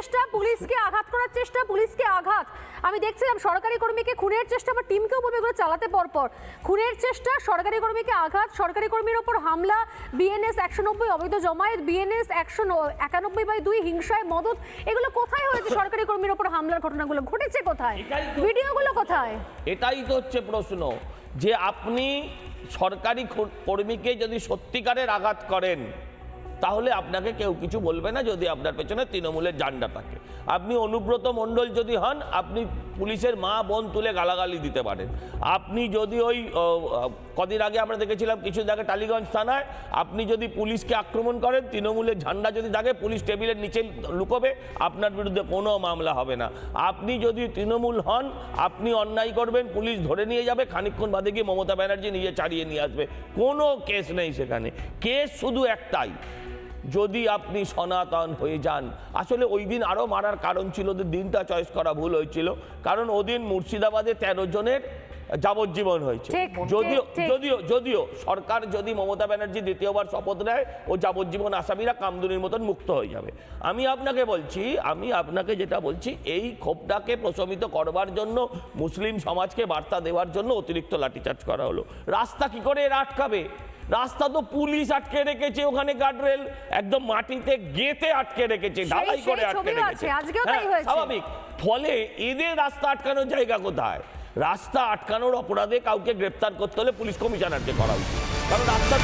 চেষ্টা, পুলিশকে আঘাত করার চেষ্টা, পুলিশকে আঘাত। আমি দেখছিলাম সরকারি কর্মীকে খুনের চেষ্টা, আমার টিমকেও বলবো এগুলো চালাতে পরপর। খুনের চেষ্টা, সরকারি কর্মীকে আঘাত, সরকারি কর্মীর ওপর হামলা, বিএনএস 190 অবৈধ জমায়েত, বিএনএস 191/2 হিংসায় মদত, এগুলো কোথায় হয়েছে? সরকারি কর্মীর ওপর হামলার ঘটনাগুলো ঘটেছে কোথায়? ভিডিওগুলো কোথায়? এটাই তো হচ্ছে প্রশ্ন, যে আপনি সরকারি কর্মীকে যদি সত্যিকারের আঘাত করেন তাহলে আপনাকে কেউ কিছু বলবে না, যদি আপনার পেছনে তৃণমূলের জান্ডা থাকে। আপনি অনুব্রত মণ্ডল যদি হন, আপনি পুলিশের মা বোন তুলে গালাগালি দিতে পারেন। আপনি যদি ওই কদিন আগে আমরা দেখেছিলাম কিছু জায়গায় টালিগঞ্জ থানায়, আপনি যদি পুলিশকে আক্রমণ করেন, তৃণমূলের ঝান্ডা যদি থাকে, পুলিশ টেবিলের নিচে লুকোবে, আপনার বিরুদ্ধে কোনো মামলা হবে না। আপনি যদি তৃণমূল হন, আপনি অন্যায় করবেন, পুলিশ ধরে নিয়ে যাবে, খানিকক্ষণ বাদে গিয়ে মমতা ব্যানার্জি নিজে ছাড়িয়ে নিয়ে আসবে, কোনো কেস নেই সেখানে। কেস শুধু একটাই, যদি আপনি সনাতন হয়ে যান। আসলে ওই দিন আরও মারার কারণ ছিল, দিনটা চয়েস করা ভুল হয়েছিল, কারণ ওদিন মুর্শিদাবাদে 13 জনের যাবজ্জীবন হয়েছে। যদিও সরকার যদি মমতা ব্যানার্জি দ্বিতীয়বার শপথ নেয়, ও যাবজ্জীবন আসামিরা কামদুনির মতন মুক্ত হয়ে যাবে। আমি আপনাকে যেটা বলছি, এই ক্ষোভটাকে প্রশমিত করবার জন্য, মুসলিম সমাজকে বার্তা দেওয়ার জন্য অতিরিক্ত লাঠিচার্জ করা হলো। রাস্তা কি করে এরা আটকাবে? রাস্তা তো পুলিশ আটকে রেখেছে, ওখানে গার্ডরেল একদম মাটিতে গেঁথে আটকে রেখেছে, ঢালাই করে আটকে রেখেছে, স্বাভাবিক। ফলে এদের রাস্তা আটকানোর জায়গা কোথায়? রাস্তা আটকানোর অপরাধে কাউকে গ্রেপ্তার করতে হলে পুলিশ কমিশনারকে করা উচিত, কারণ রাস্তা